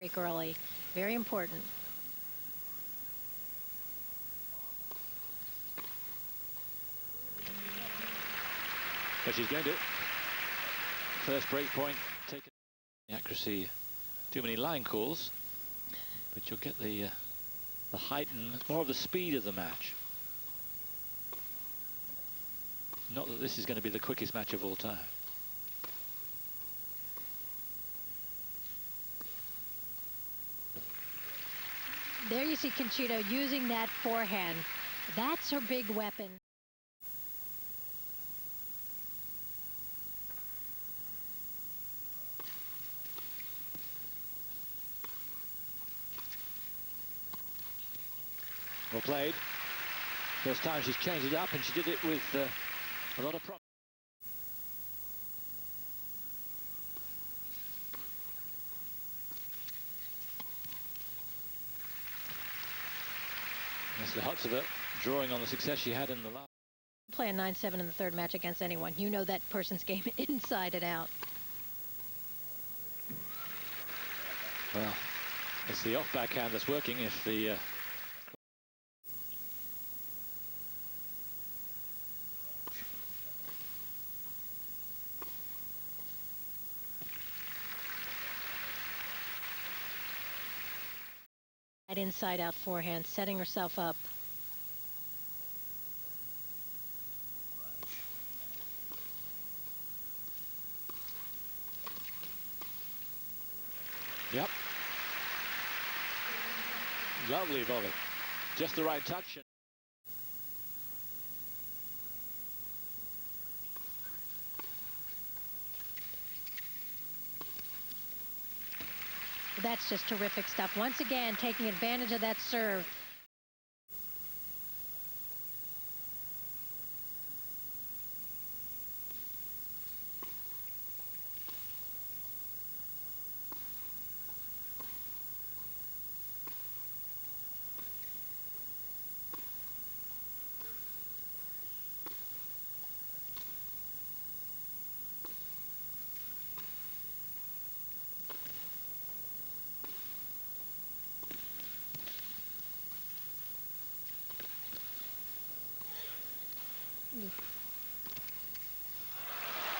break early. Very important. But she's going to first break point, take the accuracy, too many line calls, but you'll get the height and more of the speed of the match. Not that this is going to be the quickest match of all time. There you see Conchita using that forehand. That's her big weapon. Well played. First time she's changed it up, and she did it with a lot of promise. That's Likhovtseva drawing on the success she had in the last. Play a 9-7 in the third match against anyone. You know that person's game inside and out. Well, it's the off backhand that's working. If the that inside out forehand, setting herself up. Yep. Lovely volley. Just the right touch. That's just terrific stuff. Once again, taking advantage of that serve.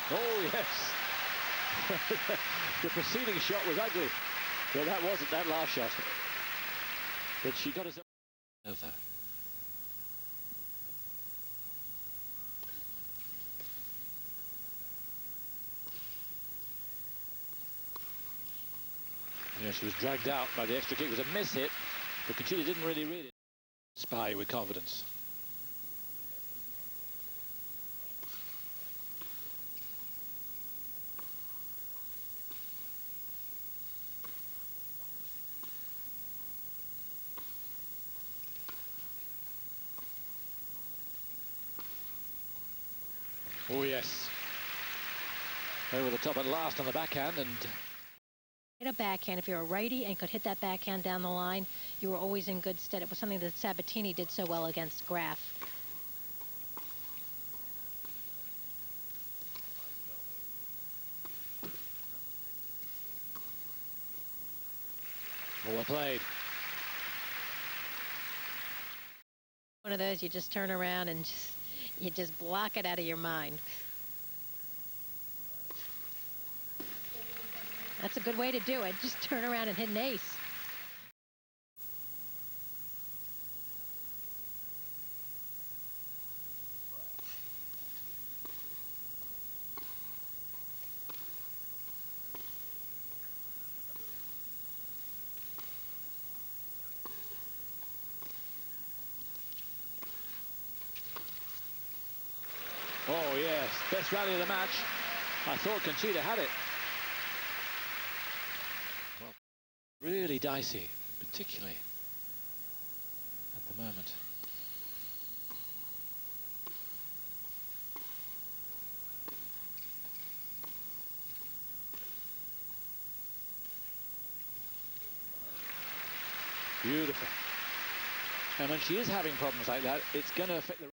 Oh, yes. The preceding shot was ugly. But that wasn't that last shot. But she got herself over. Yeah, she was dragged out by the extra kick. It was a miss hit, but Conchita didn't really read it. Spy with confidence. Oh, yes. Over the top at last on the backhand, and Hit a backhand. If you're a righty and could hit that backhand down the line, you were always in good stead. It was something that Sabatini did so well against Graf. well played. One of those you just turn around and you just block it out of your mind. That's a good way to do it. Just turn around and hit an ace. Oh, yes. Best rally of the match. I thought Conchita had it. Well, really dicey, particularly at the moment. Beautiful. And when she is having problems like that, it's going to affect the...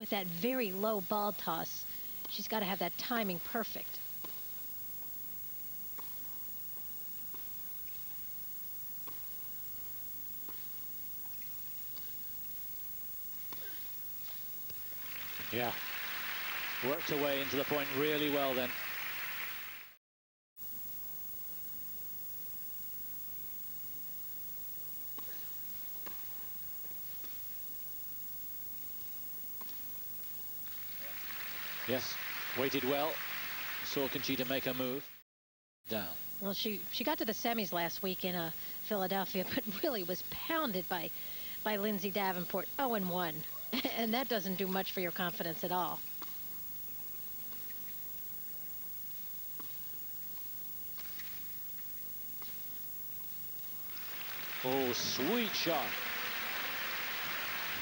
With that very low ball toss, she's got to have that timing perfect. Yeah. Worked her way into the point really well then. Yes, waited well. Saw Conchita make her move. Down. Well, she got to the semis last week in Philadelphia, but really was pounded by Lindsay Davenport, 0-1. And that doesn't do much for your confidence at all. Oh, sweet shot.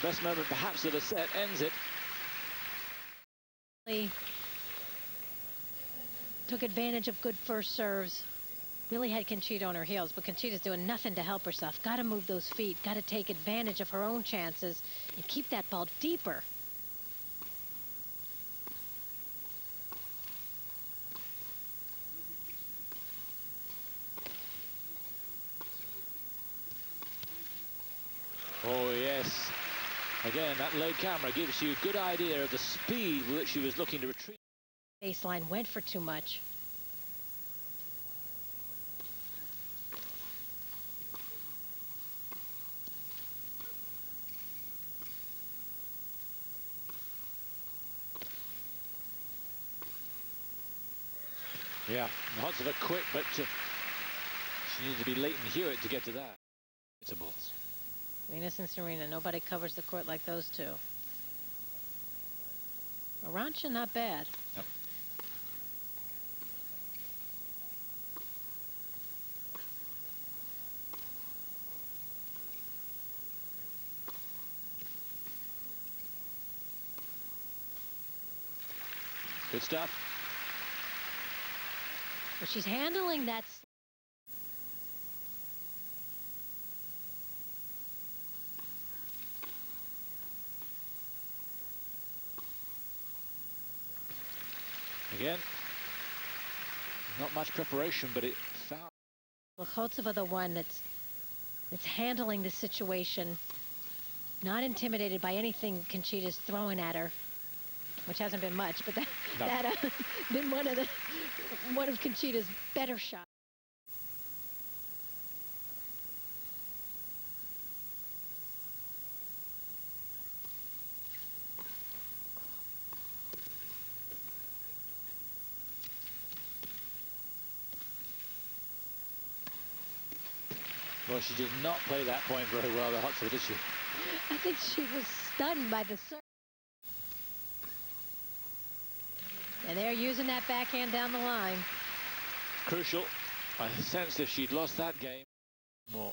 Best moment perhaps of the set, ends it. Took advantage of good first serves. Really had Conchita on her heels, but Conchita's doing nothing to help herself. Got to move those feet, got to take advantage of her own chances and keep that ball deeper. Oh, yes. Again, that low camera gives you a good idea of the speed with which she was looking to retreat. Baseline went for too much. Yeah, lots of it quick, but she needed to be Leighton Hewitt to get to that. It's a balls. Venus and Serena, nobody covers the court like those two. Arantxa, not bad. Yep. Good stuff. But she's handling that. Again, not much preparation, but it found. Likhovtseva, the one that's handling the situation, not intimidated by anything Conchita's throwing at her, which hasn't been much, but that been one of Conchita's better shots. Well, she did not play that point very well, the Likhovtseva, did she? I think she was stunned by the serve. And they're using that backhand down the line. Crucial. I sensed if she'd lost that game, more.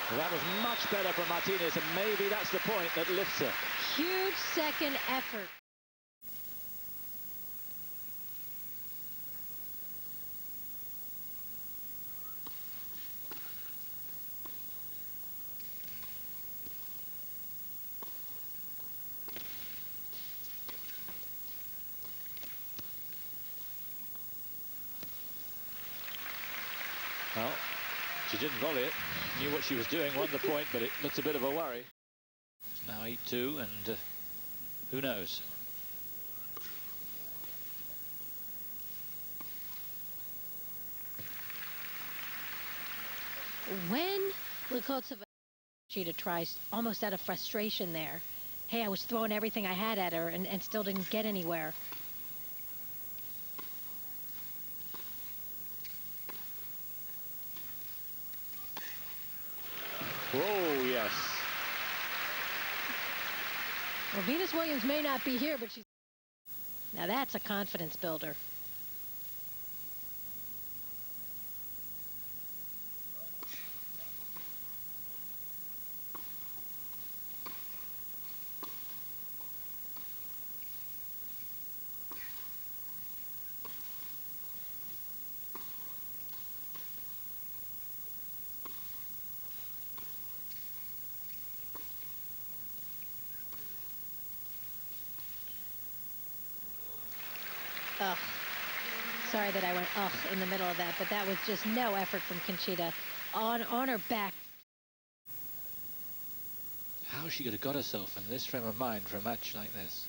Well, that was much better from Martinez, and maybe that's the point that lifts her. Huge second effort. Well, she didn't volley it, knew what she was doing, won the point, but it looks a bit of a worry. It's now 8-2, and who knows? When Likhovtseva, Conchita tries almost out of frustration there. Hey, I was throwing everything I had at her and still didn't get anywhere. Oh, yes. Well, Venus Williams may not be here, but she's... Now that's a confidence builder. Ugh. Sorry that I went ugh in the middle of that, but that was just no effort from Conchita on her back. How she could have got herself in this frame of mind for a match like this?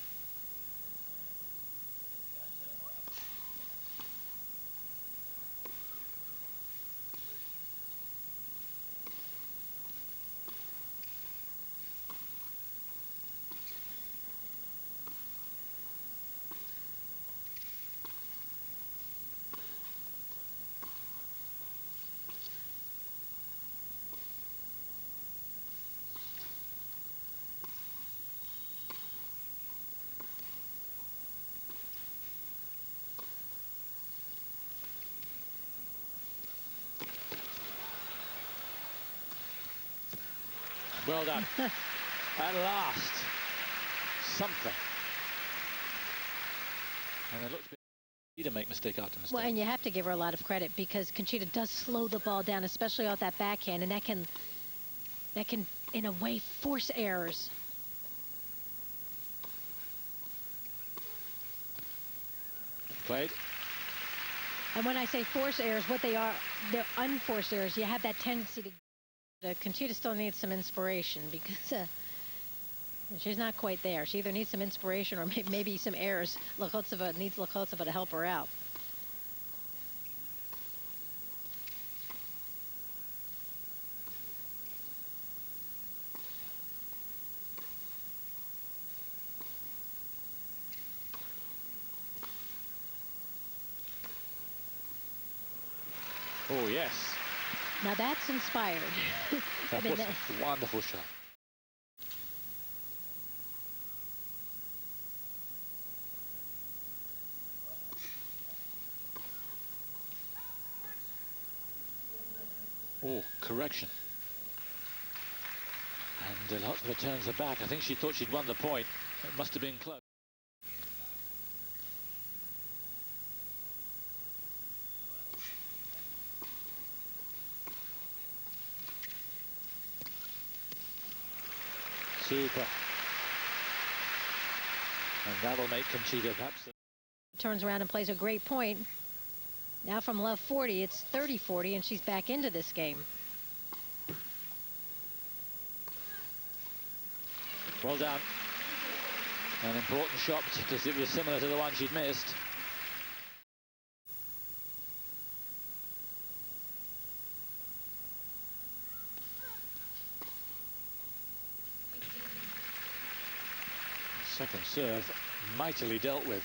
Well done. At last, something. And it looked a bit easy to make mistake after mistake. Well, and you have to give her a lot of credit because Conchita does slow the ball down, especially off that backhand, and that can, in a way, force errors. Played. And when I say force errors, what they are, they're unforced errors. You have that tendency to... Conchita still needs some inspiration because she's not quite there. She either needs some inspiration or maybe some errors. Likhovtseva needs Likhovtseva to help her out. Oh, yes. Now that's inspired. That was a wonderful shot. Oh, correction. And Likhovtseva turns her back. I think she thought she'd won the point. It must have been close. Super. And that'll make Conchita perhaps... Turns around and plays a great point. Now from love 40, it's 30-40, and she's back into this game. Well done. An important shot because it was similar to the one she'd missed. Second serve, mightily dealt with.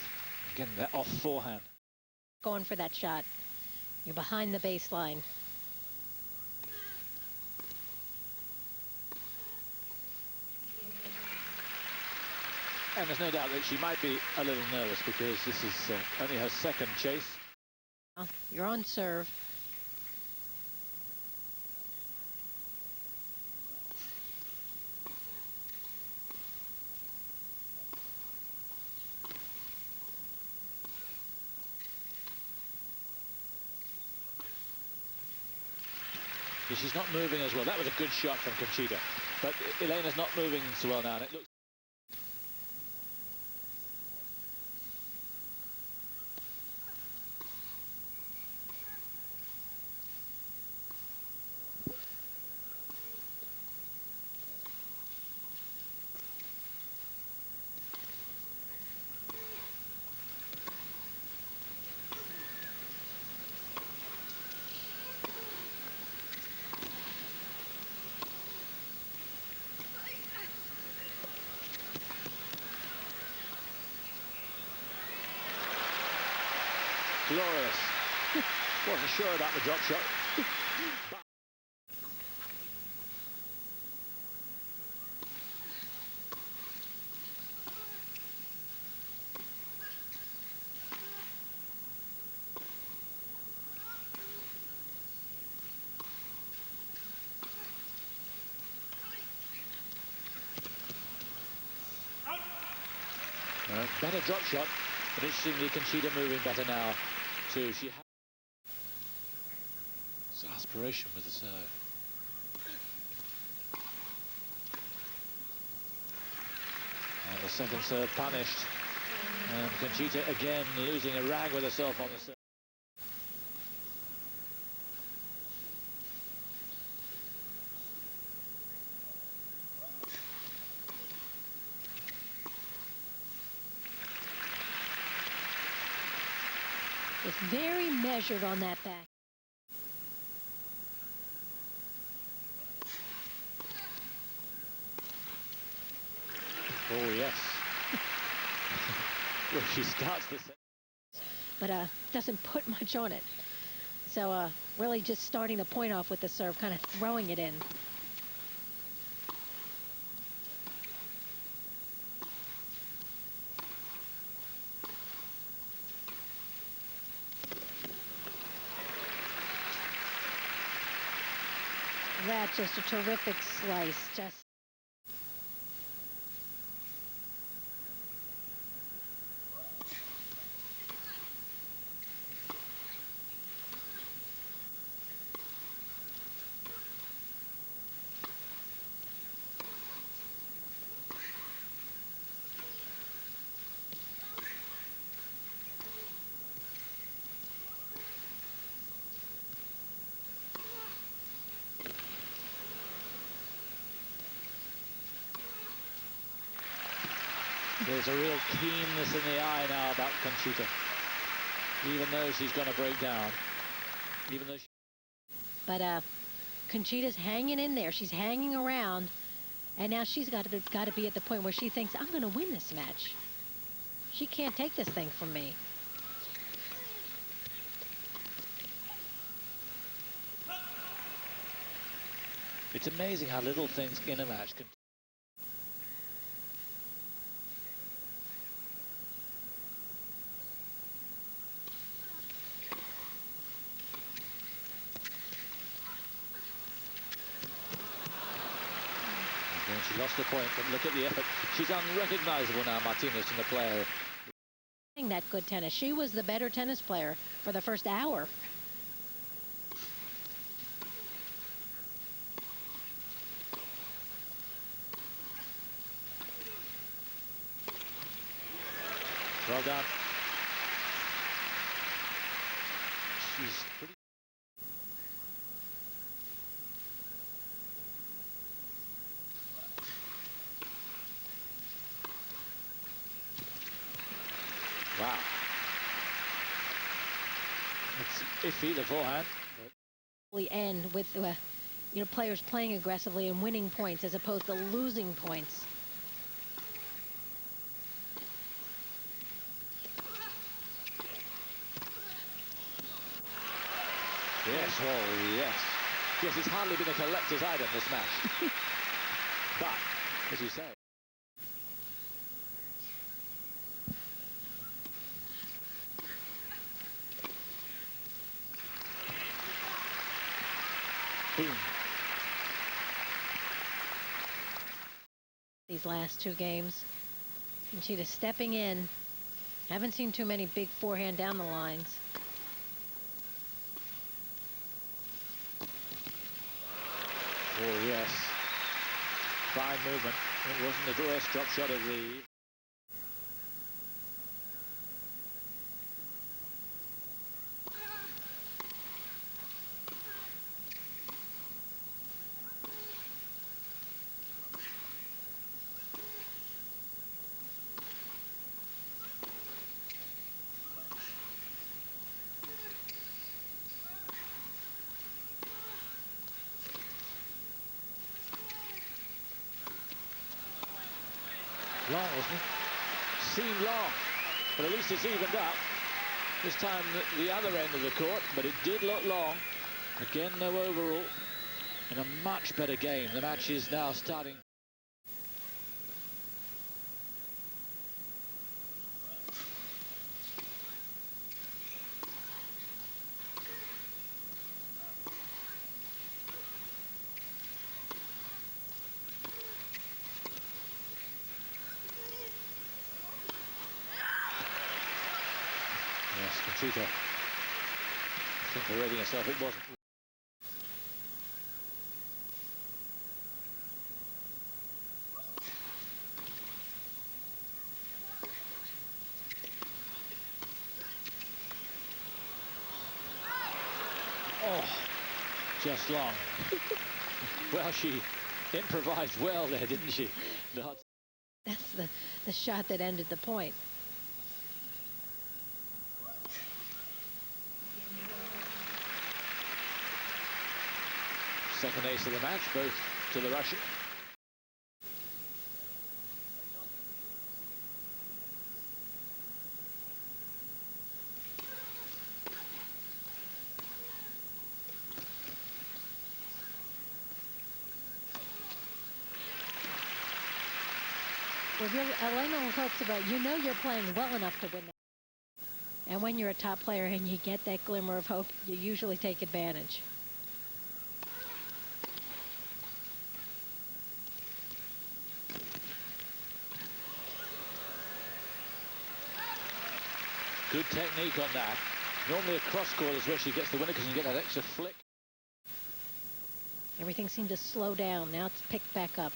Again, that off forehand. Going for that shot. You're behind the baseline. And there's no doubt that she might be a little nervous because this is only her second chase. You're on serve. She's not moving as well. That was a good shot from Conchita. But Elena's not moving so well now. And it looks... Glorious. Wasn't sure about the drop shot. Better drop shot, but interestingly, Conchita moving better now too. She has aspiration with the serve. And the second serve punished. And Conchita again losing a rag with herself on the serve. It's very measured on that back. Oh, yes. Well, she starts the set. But doesn't put much on it. So really just starting the point off with the serve, kind of throwing it in. That's just a terrific slice. Just There's a real keenness in the eye now about Conchita. Even though she's going to break down. Even though But Conchita's hanging in there. She's hanging around. And now she's got to be at the point where she thinks, I'm going to win this match. She can't take this thing from me. It's amazing how little things in a match can. Again, she lost the point, but look at the effort. She's unrecognizable now, Martinez, from the player. That good tennis. She was the better tennis player for the first hour. Well done. She's pretty. Wow. It's iffy, the forehand. We end with players playing aggressively and winning points as opposed to losing points. Yes, oh yes. Yes, it's hardly been a collector's item, this match. But, as you say. Boom. These last two games. Conchita stepping in. Haven't seen too many big forehand down the lines. Oh, yes. Fine movement. It wasn't the worst drop shot of the... Long, wasn't it? Seemed long, but at least it's evened up. This time the other end of the court, but it did look long. Again, no overall. And a much better game. The match is now starting. Yes, Conchita. I think parading herself, it wasn't. just long. Well, she improvised well there, didn't she? That's the shot that ended the point. Second ace of the match, both to the Russian. With Elena Likhovtseva, you know you're playing well enough to win that. And when you're a top player and you get that glimmer of hope, you usually take advantage. Good technique on that. Normally a cross court is where she gets the winner because you get that extra flick. Everything seemed to slow down. Now it's picked back up.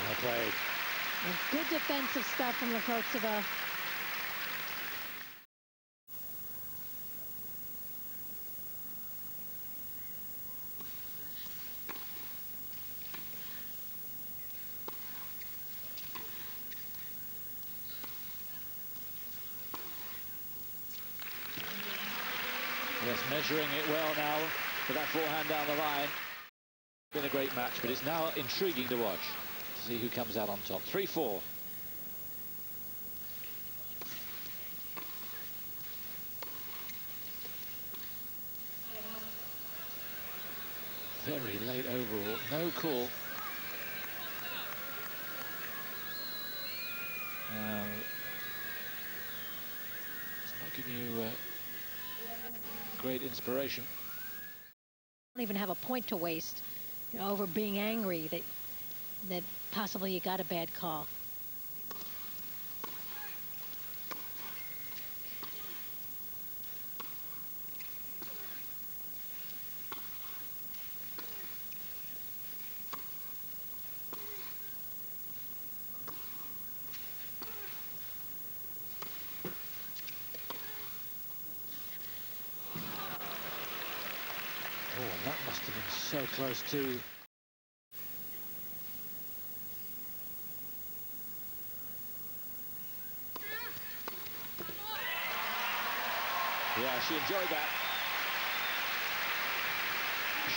Well played. And good defensive stuff from Likhovtseva. Yes, measuring it well now with that forehand down the line. Been a great match, but it's now intriguing to watch, to see who comes out on top. 3-4. Very late overall, no call. It's not giving you great inspiration. Don't even have a point to waste, you know, over being angry that possibly you got a bad call. Oh, that must have been so close too. Yeah, she enjoyed that.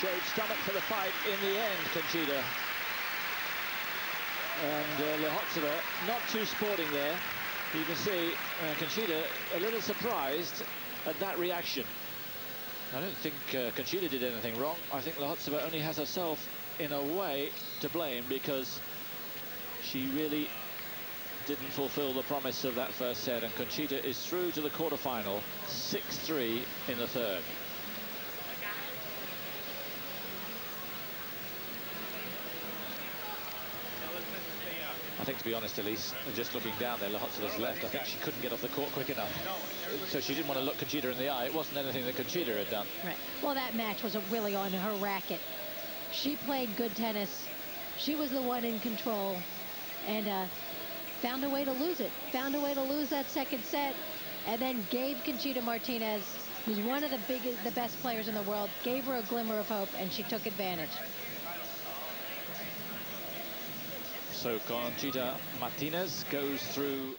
Showed stomach for the fight in the end, Conchita. And Likhovtseva not too sporting there. You can see Conchita a little surprised at that reaction. I don't think Conchita did anything wrong. I think Likhovtseva only has herself, in a way, to blame because she really didn't fulfill the promise of that first set. And Conchita is through to the quarterfinal, 6-3 in the third. I think, to be honest, Elise, just looking down there, Likhvtseva's left, I think she couldn't get off the court quick enough. So she didn't want to look Conchita in the eye. It wasn't anything that Conchita had done. Right. Well, that match was really on her racket. She played good tennis. She was the one in control and found a way to lose it. Found a way to lose that second set and then gave Conchita Martínez, who's one of the best players in the world, gave her a glimmer of hope, and she took advantage. So Conchita Martínez goes through